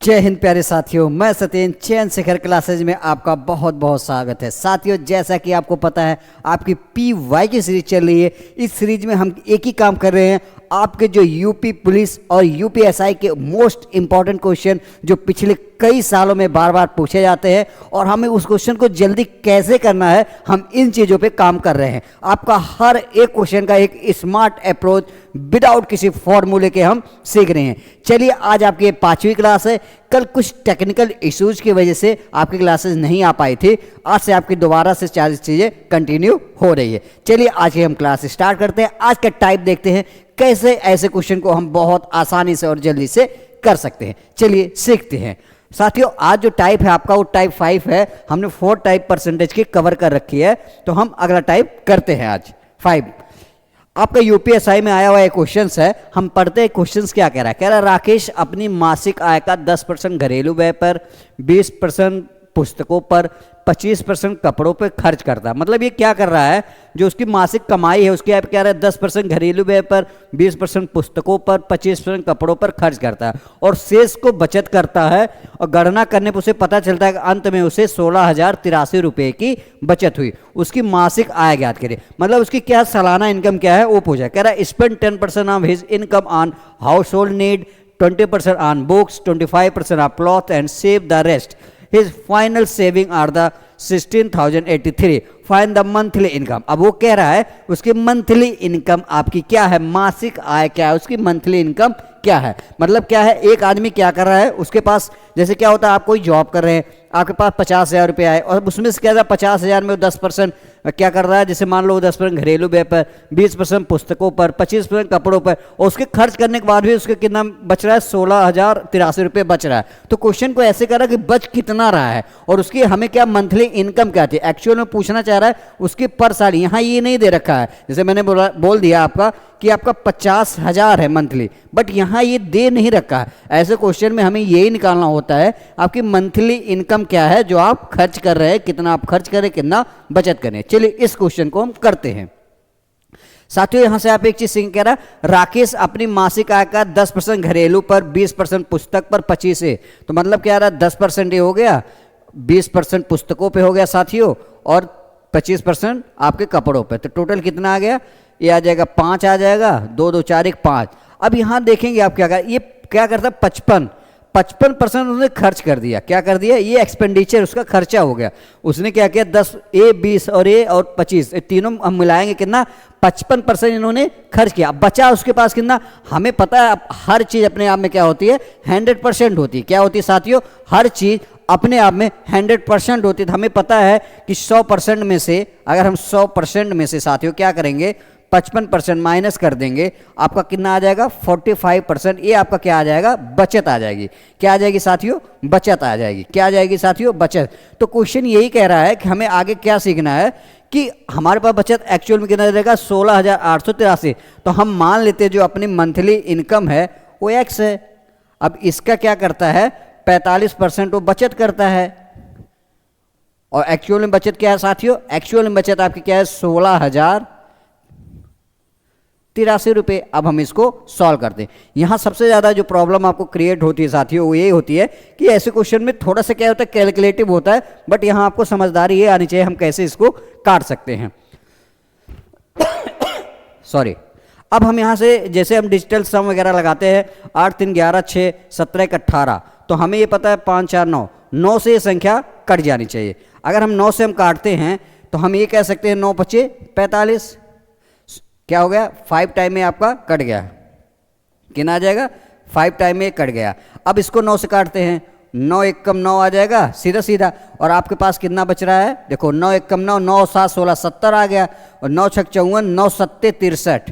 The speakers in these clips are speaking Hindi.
जय हिंद प्यारे साथियों, मैं सत्येंद्र चैन शिखर क्लासेज में आपका बहुत बहुत स्वागत है। साथियों, जैसा कि आपको पता है आपकी PY की सीरीज चल रही है। इस सीरीज में हम एक ही काम कर रहे हैं, आपके जो यूपी पुलिस और UPSI के मोस्ट इंपॉर्टेंट क्वेश्चन जो पिछले कई सालों में बार बार पूछे जाते हैं और हमें उस क्वेश्चन को जल्दी कैसे करना है, हम इन चीज़ों पे काम कर रहे हैं। आपका हर एक क्वेश्चन का एक स्मार्ट अप्रोच विदाउट किसी फॉर्मूले के हम सीख रहे हैं। चलिए, आज आपकी ये 5वीं क्लास है। कल कुछ टेक्निकल इश्यूज की वजह से आपकी क्लासेस नहीं आ पाई थी। आज से आपकी दोबारा से 4 चीज़ें कंटिन्यू हो रही है। चलिए, आज की हम क्लास स्टार्ट करते हैं। आज का टाइप देखते हैं, कैसे ऐसे क्वेश्चन को हम बहुत आसानी से और जल्दी से कर सकते हैं। चलिए सीखते हैं। साथियों, आज जो टाइप है आपका वो टाइप 5 है। हमने 4 टाइप परसेंटेज की कवर कर रखी है, तो हम अगला टाइप करते हैं। आज 5 आपका UPSI में आया हुआ एक क्वेश्चन है। हम पढ़ते हैं क्वेश्चन क्या कह रहा है। कह रहा है राकेश अपनी मासिक आय का 10% घरेलू व्यय पर, 20% पुस्तकों पर, 25% कपड़ों पर खर्च करता है। मतलब ये क्या कर रहा है, जो उसकी मासिक कमाई है उसकी आप कह रहे हैं 10% घरेलू व्यय पर, 20% पुस्तकों पर, 25% कपड़ों पर खर्च करता है और शेष को बचत करता है। और गणना करने पर उसे पता चलता है कि अंत में उसे 16,083 रुपये की बचत हुई। उसकी मासिक आय ज्ञात करें, मतलब उसकी क्या सालाना इनकम क्या है वो पूछा। कह रहा है spend 10% of his income on house hold need, 20% on books, 25% on cloth and save the rest. His final saving are the 16,083. Find the monthly income. अब वो कह रहा है उसकी मंथली इनकम आपकी क्या है, मासिक आय क्या है, उसकी मंथली इनकम क्या है। मतलब क्या है, एक आदमी क्या कर रहा है, उसके पास जैसे क्या होता है, आप कोई जॉब कर रहे हैं, आपके पास 50,000 रुपये आए और उसमें से क्या 50,000 में 10% क्या कर रहा है, जैसे मान लो 10% घरेलू व्यय पर, 20% पुस्तकों पर, 25% कपड़ों पर, और उसके खर्च करने के बाद भी उसके कितना बच रहा है, 16,083 रुपये बच रहा है। तो क्वेश्चन को ऐसे करा कि बच कितना रहा है और उसकी हमें क्या मंथली इनकम क्या थी। एक्चुअल में पूछना चाह रहा है उसकी पर साल। यहाँ ये नहीं दे रखा है, जैसे मैंने बोल दिया आपका कि आपका 50,000 है मंथली, बट यहाँ ये दे नहीं रखा है। ऐसे क्वेश्चन में हमें यही निकालना होता है आपकी मंथली इनकम क्या है जो आप खर्च कर रहे हैं, कितना आप खर्च करें, कितना बचत करें। चलिए इस क्वेश्चन को हम करते हैं। साथियों, यहां से आप एक चीज सीख, कह रहा राकेश अपनी मासिक आय का 10% घरेलू पर, 20% पुस्तक पर, 25 है। तो मतलब क्या रहा, 10% ये हो गया, 20% पुस्तकों पे हो गया साथियों, और 25% आपके कपड़ों पे। तो टोटल कितना आ गया, ये आ जाएगा 5 आ जाएगा, 2 2 4 1 5। अब यहां देखेंगे आप क्या कर, ये क्या करता है 55% उसने खर्च कर दिया। क्या कर दिया, ये एक्सपेंडिचर उसका खर्चा हो गया। उसने क्या किया, 10 A 20 और A और 25 तीनों हम मिलाएंगे कितना, 55% इन्होंने खर्च किया। बचा उसके पास कितना, हमें पता है हर चीज अपने आप में क्या होती है, 100% होती है। क्या होती है साथियों, हर चीज अपने आप में 100% होती है। तो हमें पता है कि 100% में से, अगर हम 100% में से साथियों क्या करेंगे, 55% माइनस कर देंगे, आपका कितना आ जाएगा, 45%। ये आपका क्या आ जाएगा, बचत आ जाएगी। क्या आ जाएगी साथियों, बचत आ जाएगी। क्या आ जाएगी साथियों, बचत। तो क्वेश्चन यही कह रहा है कि हमें आगे क्या सीखना है कि हमारे पास बचत एक्चुअल में कितना रहेगा, 16,883। तो हम मान लेते हैं जो अपनी मंथली इनकम है वो X है। अब इसका क्या करता है, 45% वो बचत करता है। और एक्चुअल में बचत क्या है साथियों, एक्चुअल में बचत आपकी क्या है, 16,083 रुपये। अब हम इसको सॉल्व करते हैं। यहां सबसे ज्यादा जो प्रॉब्लम आपको क्रिएट होती है साथियों वो ये होती है कि ऐसे क्वेश्चन में थोड़ा सा क्या होता है, कैलकुलेटिव होता है, बट यहां आपको समझदारी ये आनी चाहिए हम कैसे इसको काट सकते हैं। सॉरी। अब हम यहां से जैसे हम डिजिटल सम वगैरह लगाते हैं, 8 3 11 6 17 1 18, तो हमें ये पता है 5 4 9, 9 से ये संख्या कट जानी चाहिए। अगर हम 9 से हम काटते हैं तो हम ये कह सकते हैं 9 5 45। क्या हो गया, 5 टाइम में आपका कट गया। कितना आ जाएगा, 5 टाइम में कट गया। अब इसको 9 से काटते हैं, 9 1 कम 9 आ जाएगा सीधा सीधा, और आपके पास कितना बच रहा है, देखो 9 1 कम 9, 9 7 16 70 आ गया, और 9 6 54, 9 7 63,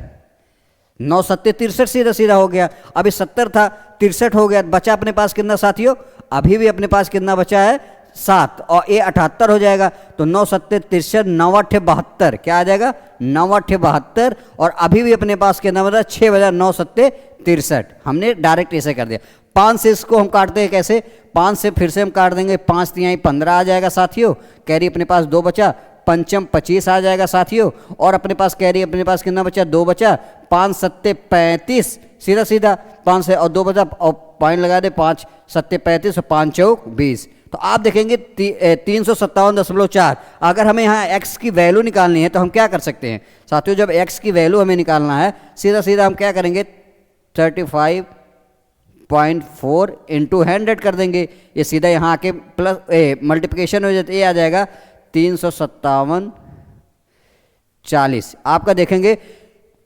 9 7 63 सीधा सीधा हो गया। अभी 70 था, 63 हो गया, बचा अपने पास कितना साथियों, अभी भी अपने पास कितना बचा है, 7, और ये 78 हो जाएगा। तो 9 7 63, 9 8 72, क्या आ जाएगा, 9 8 72, और अभी भी अपने पास कितना बचा, 6 बजा, 9 7 63। हमने डायरेक्ट ऐसे कर दिया। 5 से इसको हम काटते हैं कैसे, 5 से फिर से हम काट देंगे, 5 3 15 आ जाएगा साथियों। कैरी अपने पास 2 बचा, पंचम 25 आ जाएगा साथियों। और अपने पास कैरी अपने पास कितना बचा, 2 बचा, 5 सत्ते 35, सीधा सीधा 5 से और 2 बचा और पॉइंट लगा दे, 5 सत्ते 35 और 5 चौक 20। तो आप देखेंगे 357.4। अगर हमें यहाँ x की वैल्यू निकालनी है तो हम क्या कर सकते हैं साथियों, जब x की वैल्यू हमें निकालना है सीधा सीधा हम क्या करेंगे 35.4 इंटू 100 कर देंगे। ये सीधा यहाँ आके प्लस मल्टीप्लिकेशन हो जाता है, ये आ जाएगा 357.40। आपका देखेंगे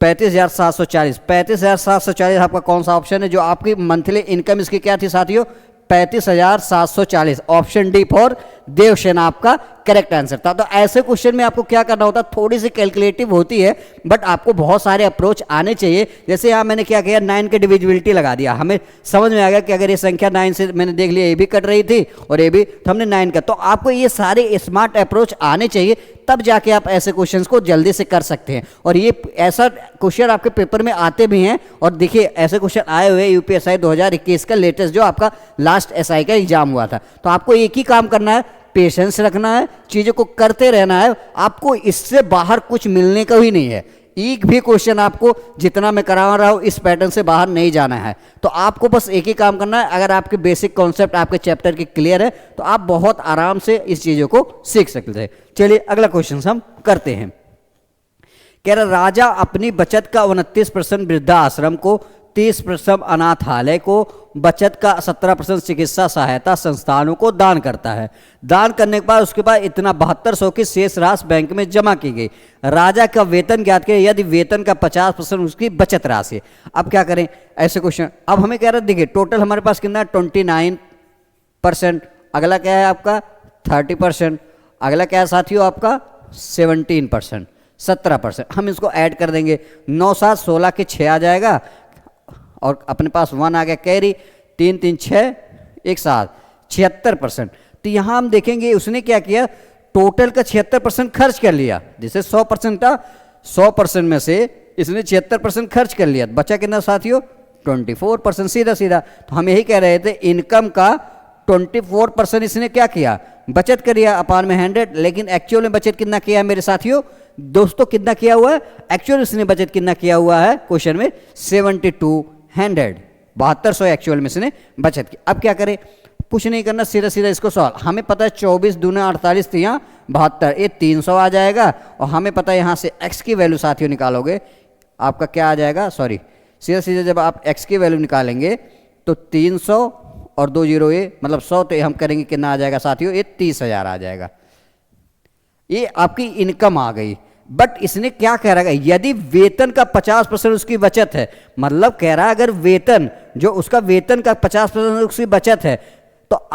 35,740। 35,740 आपका कौन सा ऑप्शन है, जो आपकी मंथली इनकम इसकी क्या थी साथियों, 35,740। ऑप्शन डी फॉर देवसेना आपका करेक्ट आंसर था। तो ऐसे क्वेश्चन में आपको क्या करना होता है, थोड़ी सी कैलकुलेटिव होती है बट आपको बहुत सारे अप्रोच आने चाहिए। जैसे यहाँ मैंने क्या किया, 9 के डिविजिबिलिटी लगा दिया, हमें समझ में आ गया कि अगर ये संख्या 9 से मैंने देख लिया, ये भी कट रही थी और ये भी, तो हमने 9 का। तो आपको ये सारे स्मार्ट अप्रोच आने चाहिए, तब जाके आप ऐसे क्वेश्चंस को जल्दी से कर सकते हैं। और ये ऐसा क्वेश्चन आपके पेपर में आते भी हैं। और देखिए ऐसे क्वेश्चन आए हुए यूपीएसआई 2021 का लेटेस्ट, जो आपका लास्ट एसआई का एग्जाम हुआ था। तो आपको एक ही काम करना है, पेशेंस रखना है, चीज़ों को करते रहना है। आपको इससे बाहर कुछ मिलने का ही नहीं है। एक भी क्वेश्चन आपको जितना मैं करा रहा हूँ इस पैटर्न से बाहर नहीं जाना है। तो आपको बस एक ही काम करना है, अगर आपके बेसिक कॉन्सेप्ट आपके चैप्टर के क्लियर है तो आप बहुत आराम से इस चीज़ों को सीख सकते हैं। चलिए अगला क्वेश्चन हम करते हैं। कह रहा, राजा अपनी बचत का 29% वृद्धाश्रम को, 30% अनाथालय को, बचत का 17% चिकित्सा सहायता संस्थानों को दान करता है। दान करने के बाद उसके बाद इतना 7200 की शेष राशि बैंक में जमा की गई। राजा का वेतन ज्ञात करें यदि वेतन का 50% उसकी बचत राशि है। अब क्या करें ऐसे क्वेश्चन। अब हमें कह रहा है, देखिए टोटल हमारे पास कितना है 29%। अगला क्या है आपका 30%। अगला क्या है साथियों आपका 17%, 17%। हम इसको ऐड कर देंगे, 9 7 16 के 6 आ जाएगा और अपने पास 1 आ गया कैरी, 3 3 6 1 7, 76%। तो यहाँ हम देखेंगे उसने क्या किया, टोटल का 76% खर्च कर लिया। जैसे 100% था, 100% में से इसने 76% खर्च कर लिया। बचा कितना साथियों 24%, सीधा सीधा। तो हम यही कह रहे थे इनकम का 24% इसने क्या किया, बचत करिया अपान में 100। लेकिन एक्चुअल में बचत कितना किया है मेरे साथियों, दोस्तों कितना किया हुआ है एक्चुअल इसने बचत कितना किया हुआ है क्वेश्चन में 7200, 7200 एक्चुअल में इसने बचत की। अब क्या करें, कुछ नहीं करना, सीधा सीधा इसको सॉल्व। हमें पता है 24 दूने 48 थी, यहाँ 72, ये 300 आ जाएगा। और हमें पता है यहाँ से x की वैल्यू साथियों निकालोगे आपका क्या आ जाएगा, सॉरी सीधा सीधा जब आप x की वैल्यू निकालेंगे तो 300 और 2 जीरो ये मतलब 100, तो हम करेंगे कितना आ जाएगा साथियों, ये 30,000 आ जाएगा। ये आपकी इनकम आ गई। बट इसने क्या कह रहा है, यदि वेतन का 50% उसकी बचत है, मतलब कह रहा है अगर वेतन जो उसका वेतन का 50% उसकी बचत है, तो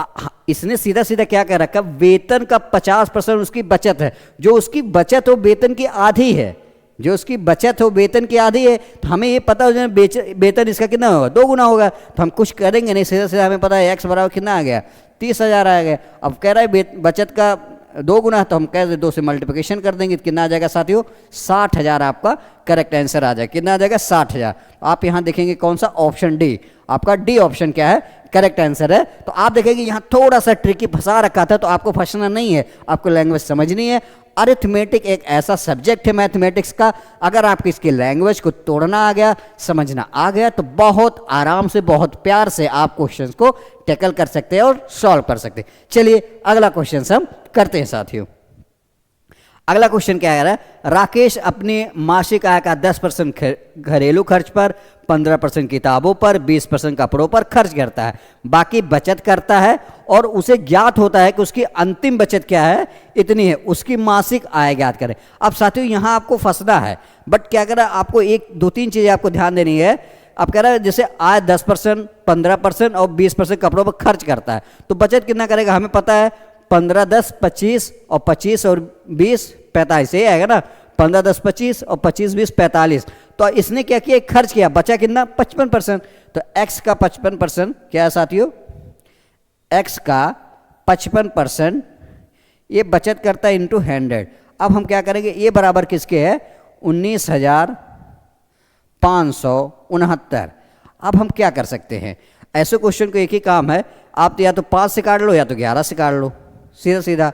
इसने सीधा सीधा क्या कह रखा, वेतन का 50% उसकी बचत है। जो उसकी बचत हो वेतन की आधी है, जो उसकी बचत हो वेतन की आधी है। तो हमें ये पता हो वेतन इसका कितना होगा, 2 गुना होगा। तो हम कुछ करेंगे नहीं, सीधा सीधा हमें पता है x बराबर कितना आ गया 30,000 आ गया। अब कह रहा है बचत का 2 गुना, तो हम कह दे 2 से मल्टीप्लिकेशन कर देंगे, कितना आ जाएगा साथियों 60,000 आपका करेक्ट आंसर आ जाएगा। कितना आ जाएगा 60,000। आप यहाँ देखेंगे कौन सा, ऑप्शन डी, आपका डी ऑप्शन क्या है करेक्ट आंसर है। तो आप देखेंगे यहाँ थोड़ा सा ट्रिकी फंसा रखा था, तो आपको फंसना नहीं है, आपको लैंग्वेज समझनी है। अरिथमेटिक एक ऐसा सब्जेक्ट है मैथमेटिक्स का, अगर आपकी इसकी लैंग्वेज को तोड़ना आ गया, समझना आ गया, तो बहुत आराम से बहुत प्यार से आप क्वेश्चंस को टैकल कर सकते हैं और सॉल्व कर सकते हैं। चलिए अगला क्वेश्चन हम करते हैं साथियों। अगला क्वेश्चन क्या कह रहा है, राकेश अपने मासिक आय का 10% घरेलू खर्च पर, 15% किताबों पर, 20% कपड़ों पर खर्च करता है, बाकी बचत करता है और उसे ज्ञात होता है कि उसकी अंतिम बचत क्या है, इतनी है। उसकी मासिक आय ज्ञात करें। अब साथियों यहाँ आपको फंसना है, बट क्या कह रहा है, आपको 1 2 3 चीजें आपको ध्यान देनी है। अब कह रहा है जैसे आय 10%, 15% और 20% कपड़ों पर खर्च करता है, तो बचत कितना करेगा, हमें पता है 15 10 25 और 25 और 20 45, ये आएगा ना, 15 10 25 और 25 20 45। तो इसने क्या किया, खर्च किया, बचा कितना 55%। तो x का 55% क्या है साथियों, x का 55% ये बचत करता है इंटू 100। अब हम क्या करेंगे, ये बराबर किसके है 19,569। अब हम क्या कर सकते हैं, ऐसे क्वेश्चन को एक ही काम है, आप या तो 5 से काट लो या तो 11 से काट लो, सीधा सीधा।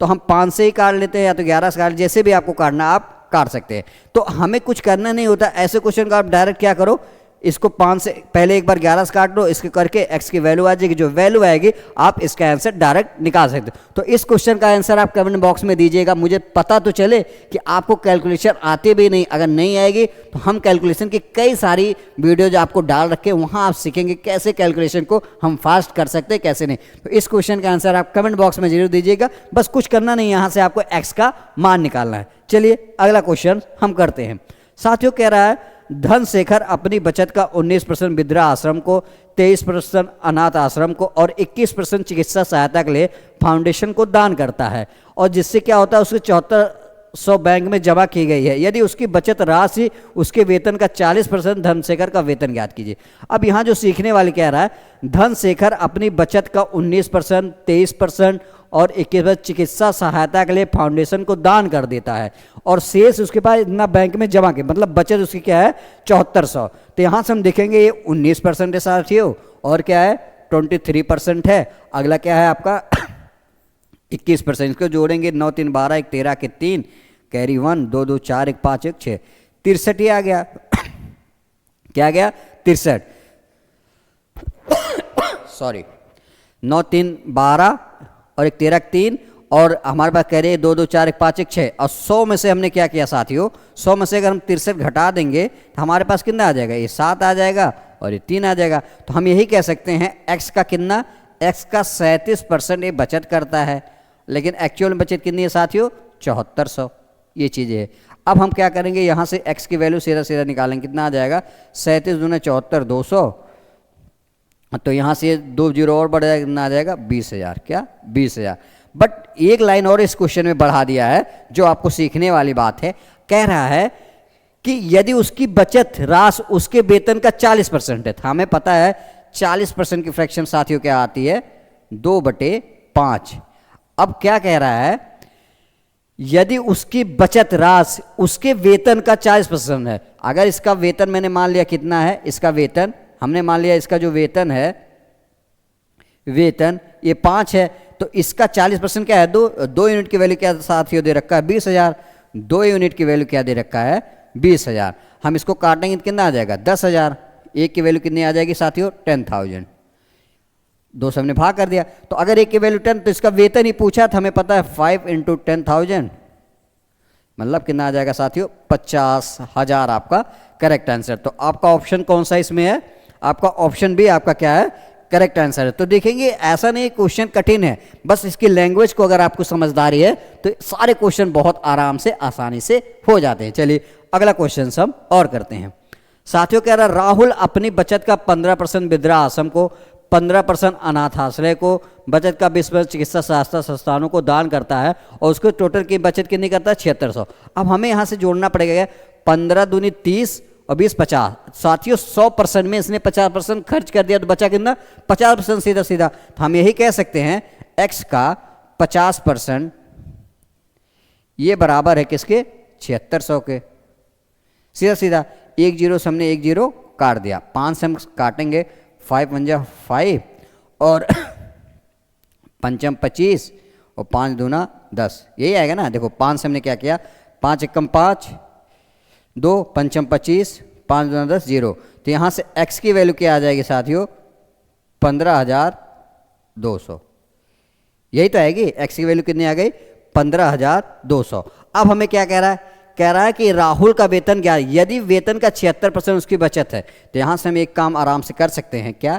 तो हम 5 से ही काट लेते हैं या तो 11 से काट, जैसे भी आपको काटना आप काट सकते हैं। तो हमें कुछ करना नहीं होता, ऐसे क्वेश्चन को आप डायरेक्ट क्या करो, इसको 5 से पहले एक बार 11 से काट लो, इसके करके x की वैल्यू आ जाएगी, जो वैल्यू आएगी आप इसका आंसर डायरेक्ट निकाल सकते हो। तो इस क्वेश्चन का आंसर आप कमेंट बॉक्स में दीजिएगा, मुझे पता तो चले कि आपको कैलकुलेशन आते भी नहीं। अगर नहीं आएगी तो हम कैलकुलेशन की कई सारी वीडियोज आपको डाल रखे, वहाँ आप सीखेंगे कैसे कैलकुलेशन को हम फास्ट कर सकते हैं, कैसे नहीं। तो इस क्वेश्चन का आंसर आप कमेंट बॉक्स में जरूर दीजिएगा, बस कुछ करना नहीं, यहाँ से आपको x का मान निकालना है। चलिए अगला क्वेश्चन हम करते हैं। साथियों कह रहा है धनशेखर अपनी बचत का 19% वृद्धा आश्रम को, 23% अनाथ आश्रम को और 21% चिकित्सा सहायता के लिए फाउंडेशन को दान करता है, और जिससे क्या होता है उसके 7400 बैंक में जमा की गई है। यदि उसकी बचत राशि उसके वेतन का 40% धनशेखर का वेतन ज्ञात कीजिए। अब यहाँ जो सीखने वाले कह रहा है धनशेखर अपनी बचत का 19%, 23% और 21% चिकित्सा सहायता के लिए फाउंडेशन को दान कर देता है, और शेष उसके पास इतना बैंक में जमा के, मतलब बचत उसकी क्या है 7400। तो यहाँ से हम देखेंगे ये 19% है साथियों, और क्या है 23% है। अगला क्या है आपका 21%। इसको जोड़ेंगे 9 3 12 1 13 के 3 कैरी 1 2 2 4 1 5 1 6 63 ही आ गया। क्या आ गया 63, सॉरी 9 3 12 और 1 13 3, और हमारे पास कह रहे हैं 2 2 4 1 5 1 6, और 100 में से हमने क्या किया साथियों, 100 में से अगर हम 63 घटा देंगे तो हमारे पास कितना आ जाएगा, ये 7 आ जाएगा और ये 3 आ जाएगा। तो हम यही कह सकते हैं x का कितना, x का 37% ये बचत करता है, लेकिन एक्चुअल में बचत कितनी है साथियों 7400। ये चीज़ें है। अब हम क्या करेंगे, यहाँ से x की वैल्यू सीधा सीधा निकालेंगे, कितना आ जाएगा 37 दूना 74 200, तो यहाँ से 2 जीरो और बढ़ जाएगा, कितना आ जाएगा 20,000। क्या 20,000। बट एक लाइन और इस क्वेश्चन में बढ़ा दिया है जो आपको सीखने वाली बात है। कह रहा है कि यदि उसकी बचत राशि उसके वेतन का 40% है, हमें पता है 40% की फ्रैक्शन साथियों क्या आती है 2/5। अब क्या कह रहा है, यदि उसकी बचत राशि उसके वेतन का 40% है, अगर इसका वेतन मैंने मान लिया कितना है, इसका वेतन हमने मान लिया, इसका जो वेतन है, वेतन ये 5 है, तो इसका 40% क्या है 2 यूनिट की वैल्यू क्या साथियों दे रखा है 20,000, 2 यूनिट की वैल्यू क्या दे रखा है 20,000। हम इसको काटेंगे तो कितना आ जाएगा 10,000, एक की वैल्यू कितनी आ जाएगी साथियों 10,000, 2 से हमने भाग कर दिया। तो अगर एक की वैल्यू 10, तो इसका वेतन ही पूछा था, हमें पता है 5 × 10,000 मतलब कितना आ जाएगा साथियों 50,000 आपका करेक्ट आंसर। तो आपका ऑप्शन कौन सा इसमें है, आपका ऑप्शन भी आपका क्या है करेक्ट आंसर है। तो देखेंगे ऐसा नहीं क्वेश्चन कठिन है, बस इसकी लैंग्वेज को अगर आपको समझदारी है तो सारे क्वेश्चन बहुत आराम से आसानी से हो जाते हैं। चलिए अगला क्वेश्चन हम और करते हैं। साथियों कह रहा राहुल अपनी बचत का 15% वृद्धा आश्रम को, 15% अनाथ आश्रय को, बचत का 20% चिकित्सा स्वास्थ्य संस्थानों को दान करता है, और उसको टोटल की बचत कितनी करता है 7600। अब हमें यहाँ से जोड़ना पड़ेगा 15 दूनी 30 और 20 50। साथियों 100% में इसने 50% खर्च कर दिया, तो बचा कितना 50% सीधा सीधा। तो हम यही कह सकते हैं x का 50% ये बराबर है किसके 7600 के। सीधा सीधा 1 जीरो से हमने 1 जीरो काट दिया, 5 से हम काटेंगे 5 × 5 और 5 × 25 और 5 दूना 10, यही आएगा ना। देखो 5 से हमने क्या किया 5 × 5 2 5 × 25 5 दूना 10 0। तो यहाँ से x की वैल्यू क्या आ जाएगी साथियों 15,200, यही तो आएगी। x की वैल्यू कितनी आ गई 15,200। अब हमें क्या कह रहा है, कह रहा है कि राहुल का वेतन क्या है, यदि वेतन का 76% उसकी बचत है, तो यहाँ से हम एक काम आराम से कर सकते हैं क्या,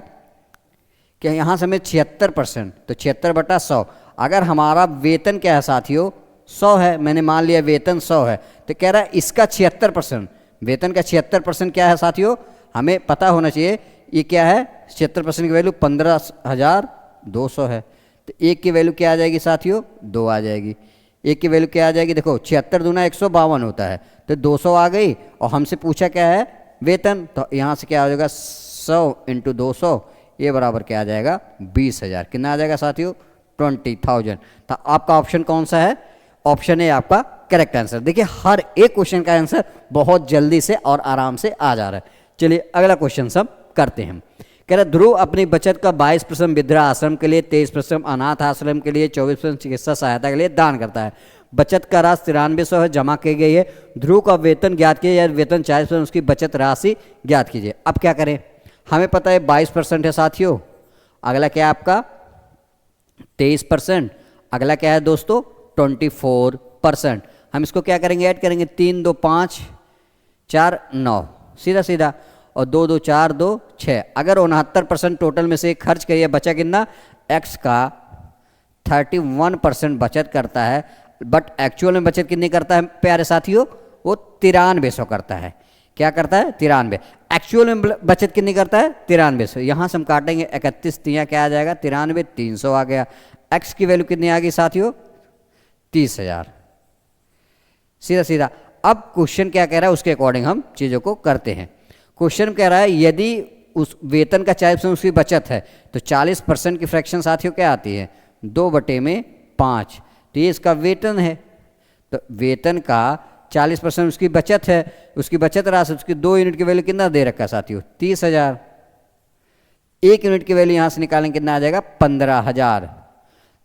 कि यहाँ से हमें 76%, तो 76/100। अगर हमारा वेतन क्या है साथियों 100 है, मैंने मान लिया वेतन 100 है, तो कह रहा है इसका 76%, वेतन का 76% क्या है साथियों, हमें पता होना चाहिए ये क्या है 76% की वैल्यू 15,200 है। तो एक की वैल्यू क्या आ जाएगी साथियों 2 आ जाएगी। एक की वैल्यू क्या आ जाएगी, देखो 76 दूना 152 होता है, तो 200 आ गई। और हमसे पूछा क्या है वेतन, तो यहाँ से क्या आ जाएगा 100 × 200, ये बराबर क्या आ जाएगा 20,000। कितना आ जाएगा साथियों 20,000। तो आपका ऑप्शन कौन सा है, ऑप्शन है आपका करेक्ट आंसर। देखिए हर एक क्वेश्चन का आंसर बहुत जल्दी से और आराम से आ जा रहा है। चलिए अगला क्वेश्चन सब करते हैं। कह रहा ध्रुव अपनी बचत का 22% वृद्धा आश्रम के लिए, 23% अनाथ आश्रम के लिए, 24% चिकित्सा सहायता के लिए दान करता है। बचत का राशि 9300 है, जमा की गई है। ध्रुव का वेतन ज्ञात कीजिए, या वेतन 40%, उसकी बचत राशि ज्ञात कीजिए। अब क्या करें, हमें पता है 22% है साथियों, अगला क्या है आपका 23%, अगला क्या है दोस्तों 24%। हम इसको क्या करेंगे, ऐड करेंगे, 3 2 5 4 9, सीधा सीधा, और 2 2 4 2 6। अगर 69% टोटल में से खर्च करिए, बचा कितना, एक्स का 31% बचत करता है, बट एक्चुअल में बचत कितनी करता है प्यारे साथियों, वो 9300 करता है। क्या करता है 93, एक्चुअल में बचत कितनी करता है 9300। यहाँ से हम काटेंगे 31 तिया क्या आ जाएगा 93, 300 आ गया। एक्स की वैल्यू कितनी आ गई साथियों 30,000, सीधा सीधा। अब क्वेश्चन क्या कह रहा है उसके अकॉर्डिंग हम चीज़ों को करते हैं। क्वेश्चन कह रहा है यदि उस वेतन का 40% उसकी बचत है तो 40% की फ्रैक्शन साथियों क्या आती है 2/5। तो ये इसका वेतन है, तो वेतन का 40% उसकी बचत है, उसकी बचत राशि, उसकी 2 यूनिट की वैल्यू कितना दे रखा है साथियों 30,000। 1 यूनिट की वैल्यू यहाँ से निकालेंगे कितना आ जाएगा 15,000।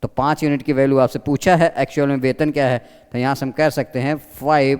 तो 5 यूनिट की वैल्यू आपसे पूछा है, एक्चुअल में वेतन क्या है, तो यहाँ से हम कह सकते हैं 5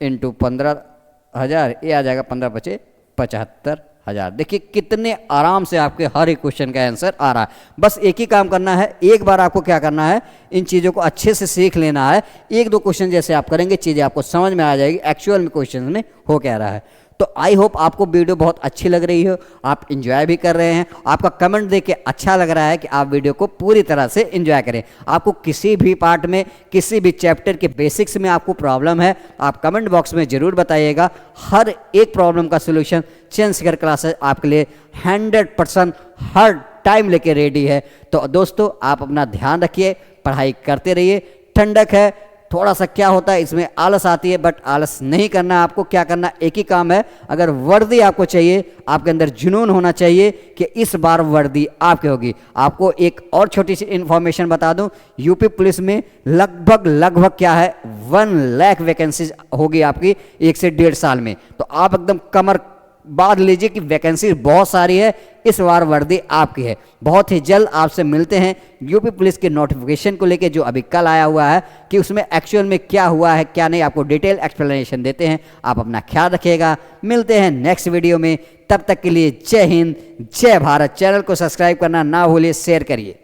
× 15,000, ये आ जाएगा 15 बचे 75,000। देखिए कितने आराम से आपके हर एक क्वेश्चन का आंसर आ रहा है। बस एक ही काम करना है, एक बार आपको क्या करना है, इन चीज़ों को अच्छे से सीख लेना है। 1-2 क्वेश्चन जैसे आप करेंगे चीज़ें आपको समझ में आ जाएगी एक्चुअल में क्वेश्चन में हो क्या रहा है। तो आई होप आपको वीडियो बहुत अच्छी लग रही हो, आप इंजॉय भी कर रहे हैं। आपका कमेंट देख के अच्छा लग रहा है कि आप वीडियो को पूरी तरह से इंजॉय करें। आपको किसी भी पार्ट में, किसी भी चैप्टर के बेसिक्स में आपको प्रॉब्लम है, आप कमेंट बॉक्स में ज़रूर बताइएगा। हर एक प्रॉब्लम का सोल्यूशन चंद्रशेखर क्लासेस आपके लिए 100% हर टाइम लेके रेडी है। तो दोस्तों आप अपना ध्यान रखिए, पढ़ाई करते रहिए। ठंडक है, थोड़ा सा क्या होता है इसमें आलस आती है, बट आलस नहीं करना है आपको। क्या करना, एक ही काम है, अगर वर्दी आपको चाहिए, आपके अंदर जुनून होना चाहिए कि इस बार वर्दी आपकी होगी। आपको एक और छोटी सी इंफॉर्मेशन बता दूं, यूपी पुलिस में लगभग क्या है 1 लाख वैकेंसीज होगी आपकी 1 से 1.5 साल में। तो आप एकदम कमर बांध लीजिए कि वैकेंसी बहुत सारी है, इस बार वर्दी आपकी है। बहुत ही जल्द आपसे मिलते हैं यूपी पुलिस के नोटिफिकेशन को लेके, जो अभी कल आया हुआ है कि उसमें एक्चुअल में क्या हुआ है क्या नहीं, आपको डिटेल एक्सप्लेनेशन देते हैं। आप अपना ख्याल रखिएगा, मिलते हैं नेक्स्ट वीडियो में। तब तक के लिए जय हिंद, जय भारत। चैनल को सब्सक्राइब करना ना भूलिए, शेयर करिए।